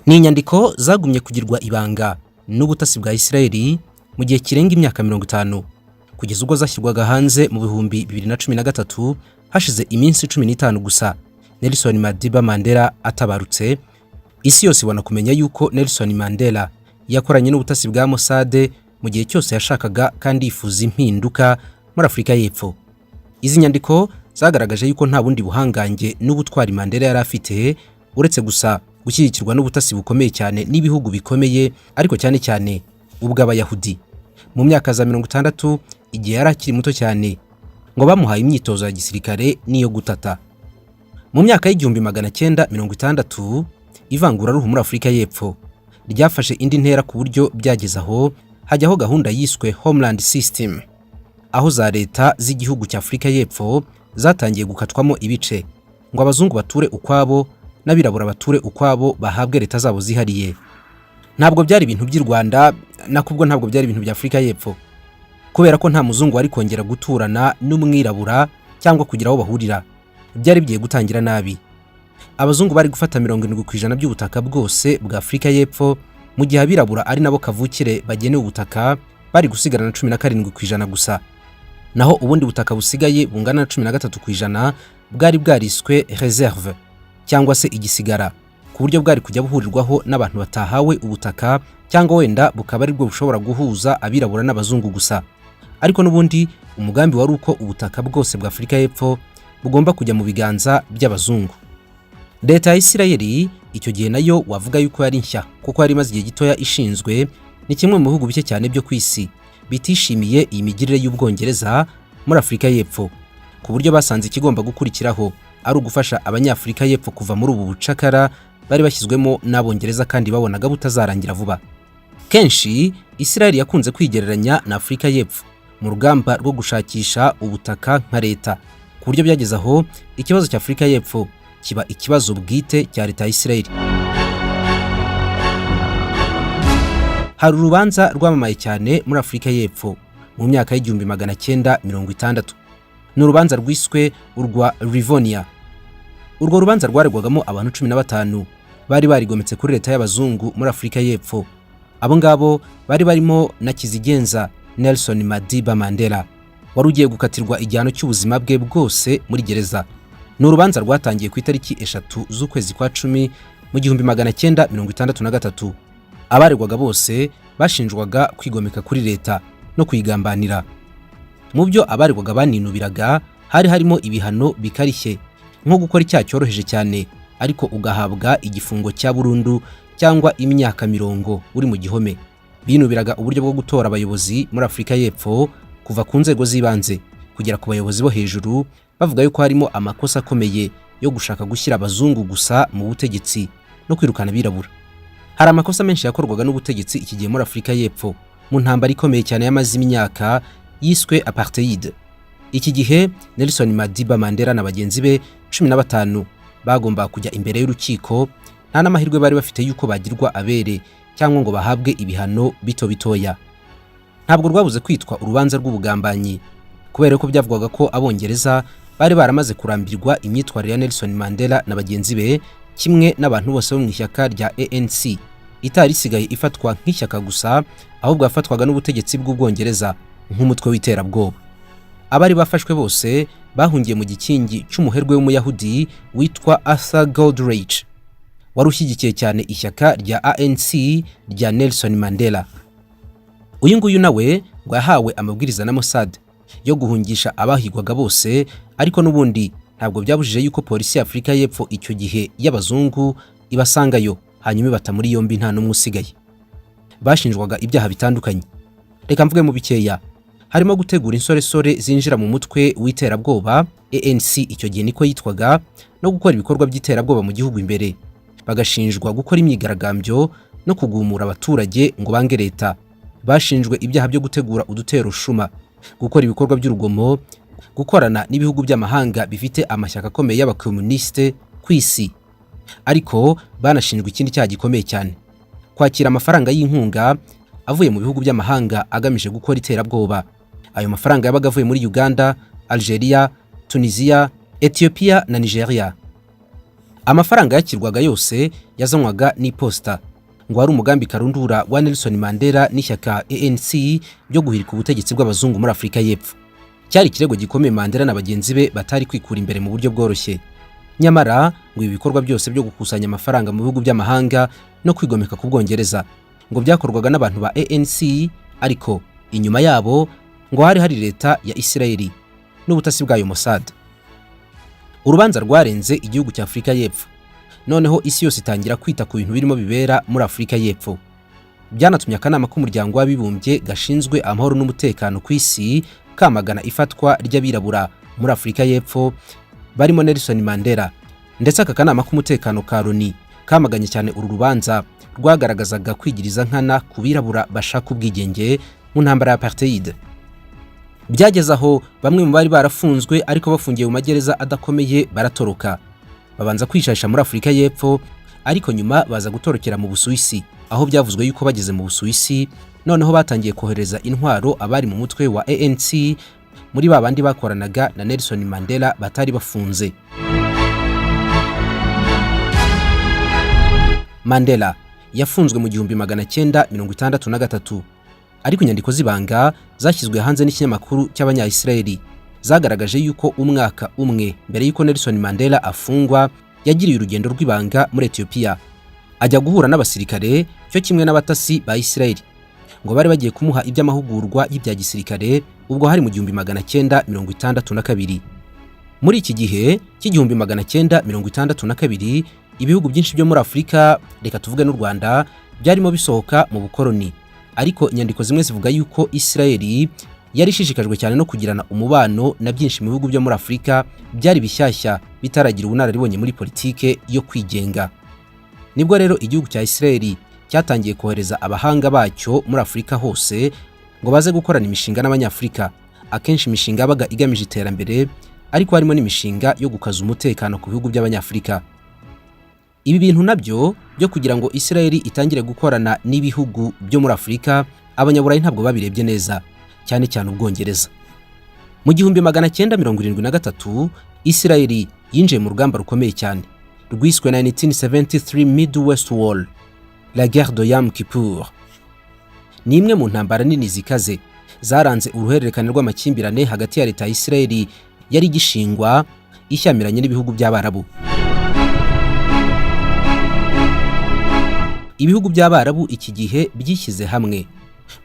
Ni inyandiko zagumye kugirwa ibanga n'ubutasi bwa Isiraheli mu gihe kirenga imyaka 50 kugeza ubwo zashyirwaga hanze mu bihumbi 2013 hashize iminsi 15 gusa Nelson Mandela atabarutse. Isi yose ibona kumenya yuko Nelson Mandela yakoranye n'ubutasi bwa Mossad mu gihe cyose yashakaga kandi yifuza impinduka muri Afrika y'Epfo. Izi nyandiko zagaragaje yuko nta bundi buhangange n'ubutwari Mandela yari afite uretse gusa gushyigikirwa n'ubutasi bukomeye cyane n'ibihugu bikomeye, ariko cyane cyane ubw'Abayahudi. Mu myaka za 60 igihe yari akiri muto cyane ngo bamuhaye imyitozo ya gisirikare niyo gutata. Mu myaka y'1960 ivangura ruhu muri Afrika y'Epfo ryafashe indi ntera ku buryo byageze aho hajyaho gahunda yiswe Homeland System, aho za leta z'igihugu cya Afrika y'Epfo zatangiye gukatwamo ibice ngo abazungu bature ukwabo n'abirabura bature ukwabo bahabwe leta zabo zihariye. Ntabwo byari ibintu by'i Rwanda nakubwo ntabwo byari ibintu bya Afrika y'Epfo, kubera ko nta muzungu wari kongera guturana n'umwirabura cyangwa kugira aho bahurira. Byari bigiye gutangira nabi. Abazungu bari gufata 70% by'ubutaka bwose bwa Afrika y'Epfo, mu gihe abirabura ari nabo kavukire bagenewe ubutaka bari gusigarana 17% gusa. Naho ubundi butaka busigaye bungana na 13% bwari bwariswe reserve cyangwa se igisigara, ku buryo bwari kujya buhurirwaho n'abantu batahawe ubutaka, cyangwa wenda bukaba ari bwo bushobora guhuza abirabura n'abazungu gusa. Ariko n'ubundi umugambi wari uko ubutaka bwose bwa Afrika y'Epfo bugomba kujya mu biganza by'abazungu. Leta ya Isiraheli icyo gihe nayo wavuga yuko yari nshya, kuko yari maze igihe gitoya ishinzwe, ni kimwe mu bihugu bike cyane byo kwisi bitishimiye iyi migirire y'Ubwongereza muri Afrika y'Epfo, ku buryo basanze ikigomba gukurikiraho ari ugufasha Abanyafrika y'Epfo kuva muri ubu bucakara bari bashyizwemo n'Abongereza kandi babonaga butazarangira vuba. Kenshi Isiraheli yakunze kwigereranya na Afrika y'Epfo mu rugamba rwo gushakisha ubutaka nka leta, ku buryo byageze aho ikibazo cya Afrika y'Epfo kiba ikibazo bwite cya leta ya Isiraheli. Hari urubanza rwamamaye cyane muri Afrika y'Epfo mu myaka y'1960. Ni urubanza rwiswe urwa Rivonia. Urwo rubanza rwaregwagamo abantu 15 bari barigometse kuri leta y'abazungu muri Afrika y'Epfo. Abo ngabo bari barimo na kizigenza Nelson Mandela wari ugiye gukatirwa igihano cy'ubuzima bwe bwose muri gereza. Ni urubanza rwatangiye ku itariki 3 z'ukwezi kwa 10 mu 1963. Abaregwaga bose bashinjwaga kwigomeka kuri leta no kuyigambanira. Mu byo abaregwaga baninubiraga hari harimo ibihano bikarishye, nko gukora icyaha cyoroheje cyane ariko ugahabwa igifungo cya burundu cyangwa imyaka 70 uri mu gihome. Binubiraga uburyo bwo gutora abayobozi muri Afrika y'Epfo kuva ku nzego z'ibanze kugera ku bayobozi bo hejuru, bavuga yuko harimo amakosa akomeye yo gushaka gushyira abazungu gusa mu butegetsi no kwirukana abirabura. Hari amakosa menshi yakorwaga n'ubutegetsi iki gihe muri Afrika y'Epfo mu ntambara ikomeye cyane y'amazi imyaka yiswe apartheid. Iki gihe Nelson Mandela na bagenzi be 15 bagomba kujya imbere y'urukiko, nta n'amahirwe bari bafite yuko bagirwa abere cyangwa ngo bahabwe ibihano bito bitoya. Ntabwo rwabuze kwitwa urubanza rw'ubugambanyi, kubera ko byavugwaga ko Abongereza bari baramaze kurambirwa imyitwarire ya Nelson Mandela na bagenzi be, kimwe n'abantu bose bo mu ishyaka rya ANC itari isigaye ifatwa nk'ishyaka gusa, ahubwo yafatwaga n'ubutegetsi bw'Ubwongereza nk'umutwe w'iterabwoba. Abari bafashwe bose bahungiye mu gikingi cy'umuherwe w'Umuyahudi witwa Arthur Goldrich, wari ushyigikiye cyane ishyaka rya ANC rya Nelson Mandela. Uyu nguyu nawe ngo yahawe amabwiriza na Mossad yo guhungisha abahigwaga bose, ariko n'ubundi ntabwo byabujije yuko polisi ya Afrika y'Epfo icyo gihe y'abazungu ibasangayo, hanyuma ibata muri yombi nta n'umwe usigaye. Bashinjwaga ibyaha bitandukanye. Reka mvuge mu bikeya. Harimo gutegura insoresore zinjira mu mutwe w'iterabwoba, ANC icyo gihe niko yitwaga, no gukora ibikorwa by'iterabwoba mu gihugu imbere. Bagashinjwa gukora imyigaragambyo no kugumura abaturage ngo bange leta. Bashinjwe ibyaha byo gutegura udutero shuma, gukora ibikorwa by'urugomo, gukorana n'ibihugu by'amahanga bifite amashyaka akomeye y'abakomuniste kwisi. Ariko banashinjwe ikindi cyaha gikomeye cyane: kwakira amafaranga y'inkunga avuye mu bihugu by'amahanga agamije gukora iterabwoba. Ayo mafaranga yabaga avuye muri Uganda, Algeria, Tunisia, Ethiopia na Nigeria. Amafaranga yakirwaga yose yazanywaga n'iposita, ngo hari umugambi karundura wa Nelson Mandela n'ishyaka ANC byo guhirika ubutegetsi bw'abazungu muri Afurika y'Epfo. Cyari ikirego gikomeye Mandela na bagenzi be batari kwikura imbere mu buryo bworoshye. Nyamara ngo ibi bikorwa byose byo gukusanya amafaranga mu bihugu by'amahanga no kwigomeka ku Bwongereza ngo byakorwaga n'abantu ba ANC, ariko inyuma yabo ngo hari leta ya Isirayeli n'ubutasi bwayo Mossad. Urubanza rwarenze igihugu cya Afurika y'Epfo, noneho isi yose itangira kwita ku bintu birimo bibera muri Afurika y'Epfo. Byanatumye akanama k'umuryango w'abibumbye gashinzwe amahoro n'umutekano ku isi kamagana ifatwa ry'abirabura muri Afurika y'Epfo barimo Nelson Mandela, ndetse aka kanama k'umutekano ka Loni kamaganye cyane uru rubanza rwagaragazaga kwigiriza nkana ku birabura bashaka ubwigenge mu ntambara ya apartheid. Byageze aho bamwe mu bari barafunzwe ariko bafungiye mu magereza adakomeye baratoroka, babanza kwishasha muri Afurika y'Epfo, ariko nyuma baza gutorokera mu Busuwisi, aho byavuzwe yuko bageze mu Busuwisi noneho batangiye kohereza intwaro abari mu mutwe wa ANC muri babandi bakoranaga na Nelson Mandela batari bafunze. Mandela yafunzwe mu 1963, ariko inyandiko zibanga zashyizwe hanze n'ikinyamakuru cy'Abanya-Isirayeli zagaragaje yuko umwaka umwe mbere yuko Nelson Mandela afungwa yagiriye urugendo rw'ibanga muri Ethiopia, ajya guhura n'abasirikare cyo kimwe n'abatasi ba Isirayeli, ngo bari bagiye kumuha iby'amahugurwa y'ibya gisirikare ubwo hari mu 1962. Muri iki gihe cy'1962 ibihugu byinshi byo muri Afurika, reka tuvuge n'u Rwanda, byarimo bisohoka mu bukoloni, ariko inyandiko zimwe zivuga yuko Isirayeli yari ishishikajwe cyane no kugirana umubano na byinshi mu bihugu byo muri Afurika byari bishyashya bitaragira ubunararibonye muri politike yo kwigenga. Nibwo rero igihugu cya Isirayeli cyatangiye kohereza abahanga bacyo muri Afurika hose ngo baze gukorana imishinga n'Abanyafurika, akenshi imishinga yabaga igamije iterambere, ariko harimo n'imishinga yo gukaza umutekano ku bihugu by'Abanyafurika. Ibi bintu nabyo byo kugira ngo Isirayeli itangire gukorana n'ibihugu byo muri Afurika, Abanyaburayi ntabwo babirebye neza, cyane cyane Ubwongereza. Mu 1973 Isirayeli yinjiye mu rugamba rukomeye cyane rwiswe 1973 Midwest War, la guerre de Yom Kippur. Ni imwe mu ntambara nini zikaze zaranze uruhererekane rw'amakimbirane hagati ya leta ya Isirayeli yari gishingwa ishyamiranye n'ibihugu by'Abarabu. Ibihugu by'Abarabu iki gihe byishyize hamwe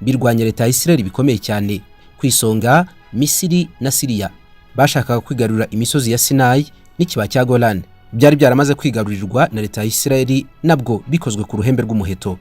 birwanya leta ya Isirayeli bikomeye cyane, ku isonga Misiri na Syria bashakaga kwigarurira imisozi ya Sinai n'ikibaya cya Golan, byari byaramaze kwigarurirwa na leta ya Isirayeli, nabwo bikozwe ku ruhembe rw'umuheto.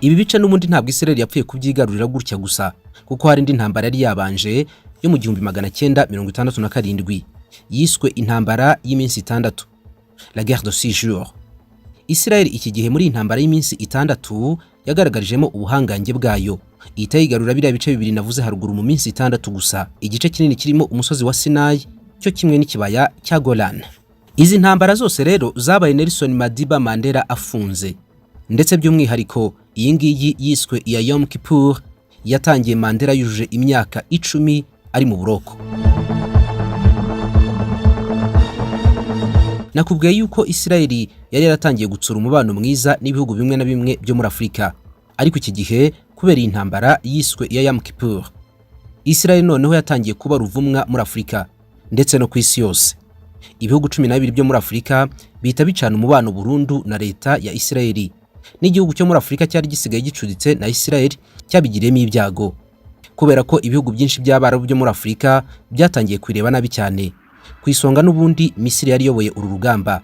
Ibi bice n'ubundi ntabwo Isirayeli yapfuye kubyigarurira gutya gusa, kuko hari indi ntambara yari yabanje yo mu 1967 yiswe intambara y'iminsi 6, la guerre de 6 jours. Isirayeli iki gihe muri intambara y'iminsi 6 yagaragarijemo ubuhangange bwayo, itayigarura biriya bice bibiri navuze haruguru mu minsi 6 gusa, igice kinini kirimo umusozi wa Sinai cyo kimwe n'ikibaya cya Golan. Izi ntambara zose rero zabaye Nelson Mandela afunze, ndetse by'umwihariko iyi ngiyi yiswe iya Yom Kippur yatangiye Mandela yujuje imyaka 10 ari mu buroko. Nakubwiye yuko Isirayeli yari yaratangiye gutsura umubano mwiza n'ibihugu bimwe na bimwe byo muri Afurika, ariko iki gihe kubera iyi ntambara yiswe iya Yom Kippur, Isirayeli noneho yatangiye kuba ruvumwa muri Afurika ndetse no ku isi yose. Ibihugu 12 byo muri Afurika bita bicana umubano burundu na leta ya Isirayeli, n'igihugu cyo muri Afurika cyari gisigaye gicuditse na Isirayeli cyabigiremo ibyago, kubera ko ibihugu byinshi by'Abarabu byo muri Afurika byatangiye kwireba nabi cyane. Ku isonga n'ubundi Misiri yari yoboye uru rugamba,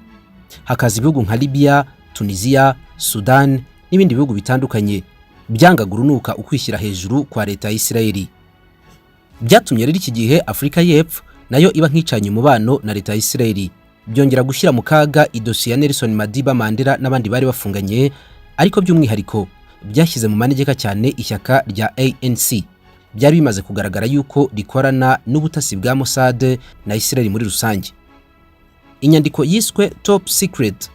hakaza ibihugu nka Libya, Tunisia, Sudan n'ibindi bihugu bitandukanye byangaga urunuka ukwishyira hejuru kwa leta ya Isirayeli. Byatumye rero iki gihe Afurika y'Epfo nayo iba nk'icanye umubano na leta ya Isirayeli, byongera gushyira mu kaga idosiye ya Nelson Mandela n'abandi bari bafunganye, ariko by'umwihariko byashyize mu manegeka cyane ishyaka rya ANC. Byari bimaze kugaragara yuko rikorana n'ubutasi bwa Mossad na Isirayeli muri rusange. Inyandiko yiswe Top Secret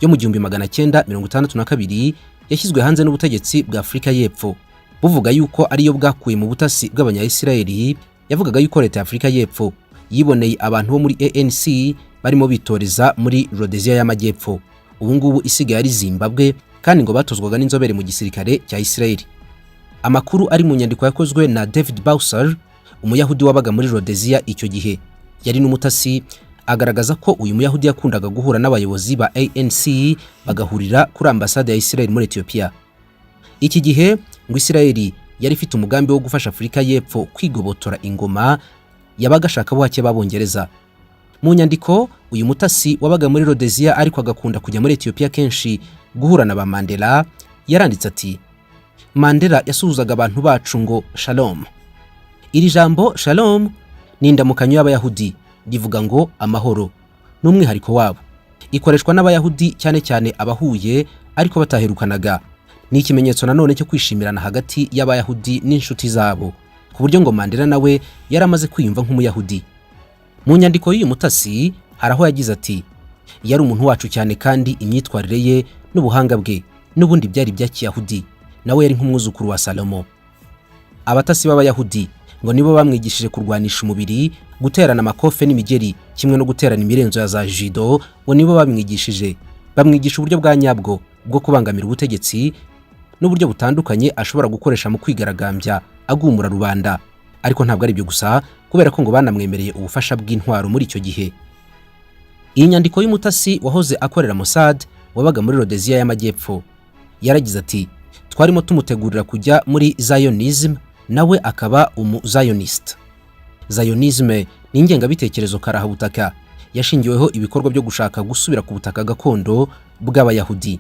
yo mu 1962 yashyizwe hanze n'ubutegetsi bwa Afurika y'Epfo, buvuga yuko ariyo bwakuye mu butasi bw'Abanya-Isirayeli. Yavugaga yuko leta ya Afurika y'Epfo yiboneye abantu bo muri ANC barimo bitoreza muri Rhodesia y'Amajyepfo, ubu ngubu isigaye ari Zimbabwe, kandi ngo batozwaga n'inzobere mu gisirikare cya Israel. Amakuru ari mu nyandiko yakozwe na David Bauser, umuyahudi wabaga muri Rhodesia icyo gihe, yari n'umutasi, agaragaza ko uyu muyahudi yakundaga guhura n'abayobozi ba ANC bagahurira kuri ambasade ya Israel muri Ethiopia. Iki gihe ngo Israel yari ifite umugambi wo gufasha Afurika y'Epfo kwigobotora ingoma yabaga ashaka buhake b'Abongereza. Mu nyandiko uyu mutasi wabaga muri Rhodesia ariko agakunda kujya muri Ethiopia kenshi guhura na ba Mandela, yaranditse ati: Mandela yasuhuzaga abantu bacu ngo shalom. Iri jambo shalom ni indamukanyo y'Abayahudi, rivuga ngo amahoro, n'umwihariko wabo. Ikoreshwa n'Abayahudi cyane cyane abahuye ariko bataherukanaga. Ni ikimenyetso nanone cyo kwishimirana hagati y'Abayahudi n'inshuti zabo, ku buryo ngo Mandela nawe yaramaze kwiyumva nk'umuyahudi. Mu nyandiko y'uyu mutasi hari aho yagize ati: yari umuntu wacu cyane kandi imyitwarire ye n'ubuhanga bwe n'ubundi byari bya Kiyahudi, nawe yari nk'umwuzukuru wa Salomo. Abatasi b'Abayahudi ngo nibo bamwigishije kurwanisha umubiri, guterana amakofe n'imigeri, kimwe no guterana imirenzo ya za judo, ngo nibo bamwigishije. Bamwigisha uburyo bwa nyabwo bwo kubangamira ubutegetsi n'uburyo butandukanye ashobora gukoresha mu kwigaragambya agumura rubanda. Ariko ntabwo ari byo gusa, kubera ko ngo banamwemereye ubufasha bw'intwaro muri icyo gihe. Iyi nyandiko y'umutasi wahoze akorera Mossad wabaga muri Rhodesia y'Amajyepfo yaragize ati: twarimo tumutegurira kujya muri Zionism, nawe akaba Zionist. Zionism ni ingengabitekerezo karahabutaka yashingiweho ibikorwa byo gushaka gusubira ku butaka gakondo bw'Abayahudi.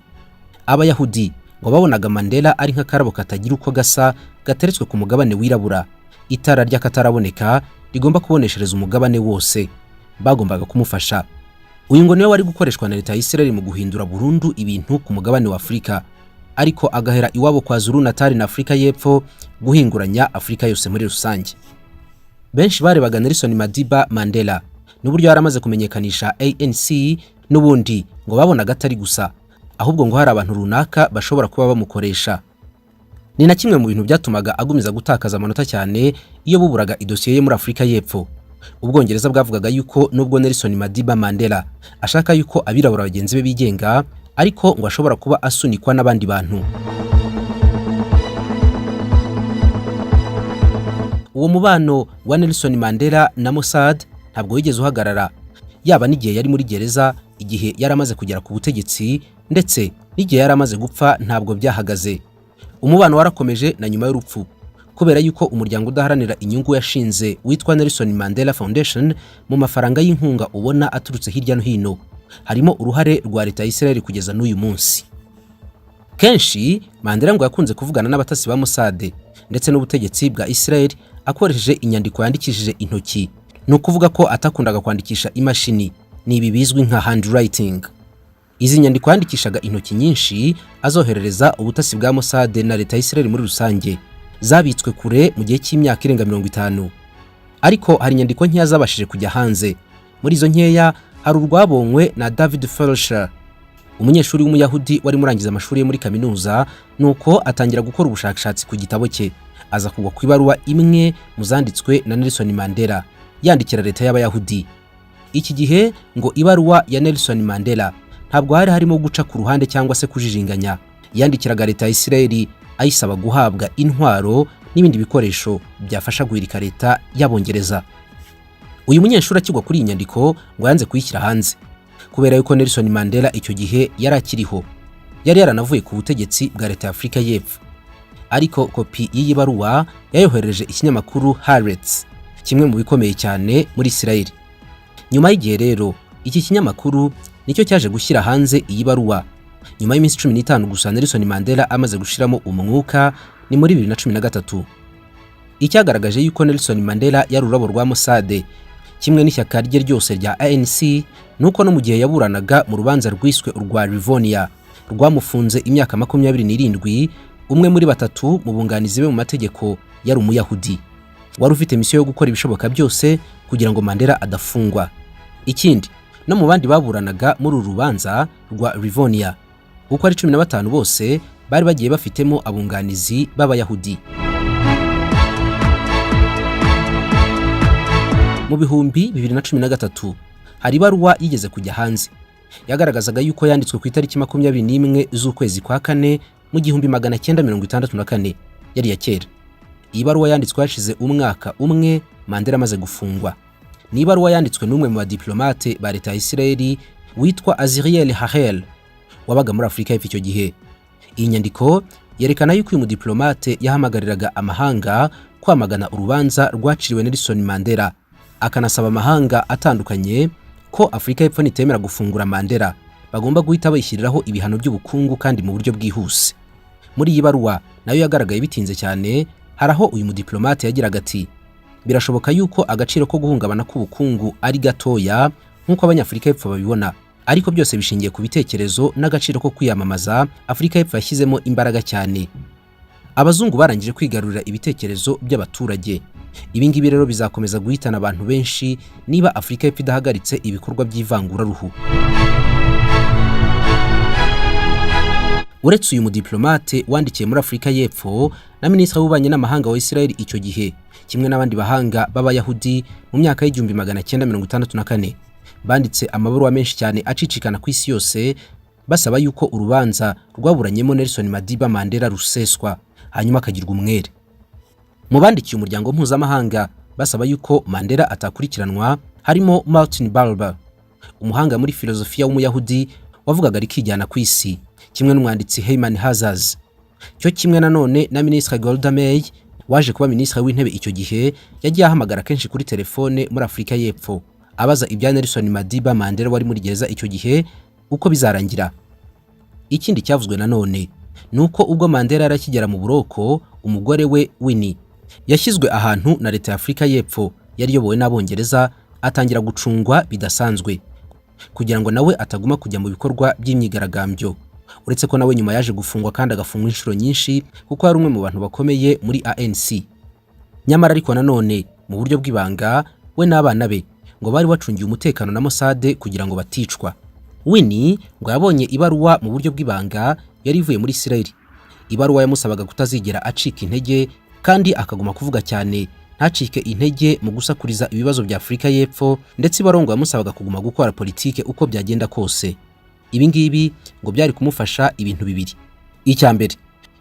Abayahudi ngo babonaga Mandela ari nk'akarabo katagira uko gasa gateretswe ku mugabane wirabura, itara ry'akataraboneka rigomba kuboneshereza umugabane wose. Bagombaga kumufasha. Uyu ngo niwe wari gukoreshwa na leta ya Israel mu guhindura burundu ibintu ku mugabane wa Afurika, ariko agahera iwabo kwa Zulu Natal na Afurika y'Epfo guhinguranya Afurika yose muri rusange. Benshi barebaga Nelson Mandela n'uburyo yaramaze kumenyekanisha ANC, n'ubundi ngo babonaga atari gusa, ahubwo ngo hari abantu runaka bashobora kuba bamukoresha. Ni na kimwe mu bintu byatumaga agumiza gutakaza amanota cyane iyo buburaga idosiye ye muri Afurika y'Epfo. Ubwongereza bwavugaga yuko nubwo Nelson Mandela ashaka yuko abirabura bagenzi be bigenga, ariko ngo ashobora kuba asunikwa n'abandi bantu. Uwo mubano wa Nelson Mandela na Mossad ntabwo wigeze uhagarara, yaba n'igihe yari muri gereza, igihe yaramaze kugera ku butegetsi, ndetse n'igihe yaramaze gupfa ntabwo byahagaze. Umubano warakomeje na nyuma y'urupfu, kubera yuko umuryango udaharanira inyungu yashinze witwa Nelson Mandela Foundation, mu mafaranga y'inkunga ubona aturutse hirya no hino harimo uruhare rwa leta ya Israel kugeza n'uyu munsi. Kenshi Mandela ngo yakunze kuvugana n'abatasi ba Mossad ndetse n'ubutegetsi bwa Israel akoresheje inyandiko yandikishije intoki. No kuvuga ko atakundaga kwandikisha imashini, ni ibi bizwi nka handwriting. Izi nyandiko yandikishaga intoki nyinshi azoherereza ubutasi bwa Mossad na leta ya Israel muri rusange, zabitswe kure mu gihe cy'imyaka irenga 50. Ariko hari inyandiko nkeya zabashije kujya hanze. Muri izo nkeya hari urwabonywe na David Felsher, umunyeshuri w'umuyahudi wari murangiza amashuri ye muri kaminuza, nuko atangira gukora ubushakashatsi ku gitabo cye, aza kugwa ku ibaruwa imwe muzanditswe na Nelson Mandela yandikira leta y'Abayahudi. Iki gihe ngo ibaruwa ya Nelson Mandela ntabwo hari harimo guca ku ruhande cyangwa se kujijinganya. Yandikiraga leta ya Israel ayisaba guhabwa intwaro n'ibindi bikoresho byafasha guhirika leta y'Abongereza. Uyu munyeshuri akigwa kuri iyi nyandiko ngo yanze kuyishyira hanze, kubera yuko Nelson Mandela icyo gihe yari akiriho, yari yaranavuye ku butegetsi bwa leta ya Afurika y'Epfo. Ariko kopi y'iyi baruwa yayohereje ikinyamakuru Haaretz, kimwe mu bikomeye cyane muri Israel. Nyuma y'igihe rero iki kinyamakuru nicyo cyaje gushyira hanze iyi baruwa. Nyuma y'iminsi 15 gusa Nelson Mandela amaze gushiramo umwuka, ni muri 2013. Icyagaragaje yuko Nelson Mandela yari ururabo rwa Mossad kimwe n'ishyaka rye ryose rya ANC, nuko no mu gihe yaburanaga mu rubanza rwiswe urwa Rivonia rwamufunze imyaka 27, umwe muri batatu mu bunganizi be mu mategeko yari umuyahudi, wari ufite misiyo yo gukora ibishoboka byose kugira ngo Mandela adafungwa. Ikindi, no mu bandi baburanaga muri uru rubanza rwa Rivonia, uko ari 15 bose bari bagiye bafitemo abunganizi b'Abayahudi. Mu bihumbi 2013 hari ibaruwa yigeze kujya hanze yagaragazaga yuko yanditswe ku itariki 21 z'ukwezi kwa kane mu 1964 yari ya kera. Iyi baruwa yanditswe hashize umwaka umwe Mandela amaze gufungwa. Ni ibaruwa yanditswe n'umwe mu badiplomate ba leta ya Israeli witwa Azriel Hahel wabaga muri Afrika y'Epfo icyo gihe. Iyi nyandiko yerekana yuko uyu mudiplomate yahamagariraga amahanga kwamagana urubanza rwaciriwe Nelson Mandela, akanasaba amahanga atandukanye ko Afrika y'Epfo nitemera gufungura Mandela bagomba guhita bayishyiriraho ibihano by'ubukungu kandi mu buryo bwihuse. Muri iyi baruwa nayo yagaragaye bitinze cyane, haraho uyu mudiplomate yagiraga ati birashoboka yuko agaciro ko guhungabana k'ubukungu ari gatoya nk'uko abanyafrika y'Epfo babibona, ariko byose bishingiye ku bitekerezo n'agaciro ko kwiyamamaza Afrika y'Epfo yashyizemo imbaraga cyane. Abazungu barangije kwigarurira ibitekerezo by'abaturage. Ibi ngibi rero bizakomeza guhitana abantu benshi niba Afrika y'Epfo idahagaritse ibikorwa by'ivangura ruhu. Uretse uyu mudiplomate wandikiye muri Afrika y'Epfo na minisitiri w'ububanyi n'amahanga wa Israel icyo gihe, kimwe n'abandi bahanga b'abayahudi mu myaka y'1964 banditse amabaruwa menshi cyane acicikana ku isi yose basaba yuko urubanza rwaburanyemo Nelson Mandela ruseswa hanyuma akagirwa umwere. Mu bandikiye umuryango mpuzamahanga basaba yuko Mandela atakurikiranwa harimo Martin Barber, umuhanga muri filozofiya w'umuyahudi wavugaga rikijyana ku isi, kimwe n'umwanditsi Heyman Hazaz. Cyo kimwe nanone na Minisitiri Golda Meir waje kuba minisitiri w'intebe icyo gihe yagiye ahamagara kenshi kuri telefone muri Afrika y'Epfo abaza ibya Nelson Mandela wari muri gereza icyo gihe uko bizarangira. Ikindi cyavuzwe nanone nuko ubwo Mandela yarakigera mu buroko, umugore we Winnie yashyizwe ahantu na leta ya Afrika y'Epfo yari yobowe n'Abongereza atangira gucungwa bidasanzwe kugira ngo nawe ataguma kujya mu bikorwa by'imyigaragambyo. Uretse ko nawe nyuma yaje gufungwa kandi agafungwa inshuro nyinshi kuko ari umwe mu bantu bakomeye muri ANC. Nyamara ariko nanone mu buryo bw'ibanga we n'abana be ngo bari bacungiye umutekano na Mossad kugira ngo baticwa. Winnie ngo yabonye ibaruwa mu buryo bw'ibanga yari ivuye muri Israel. Ibaruwa yamusabaga kutazigera acika intege kandi akaguma kuvuga cyane, ntacike intege mu gusakuriza ibibazo bya Afrika y'Epfo, ndetse ibarongo yamusabaga kuguma gukora politike uko byagenda kose. Ibi ngibi ngo byari kumufasha ibintu bibiri. Icya mbere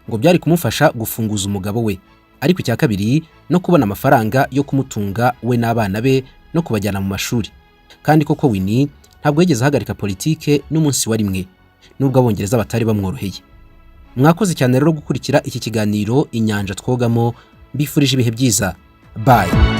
ngo byari kumufasha gufunguza umugabo we, ariko icya kabiri no kubona amafaranga yo kumutunga we n'abana be no kubajyana mu mashuri. Kandi koko Winnie ntabwo yigeze ahagarika politike n'umunsi wa rimwe nubwo Abongereza batari bamworoheye. Mwakoze cyane rero gukurikira iki kiganiro Inyanja Twogamo. Mbifurije ibihe byiza. Bye.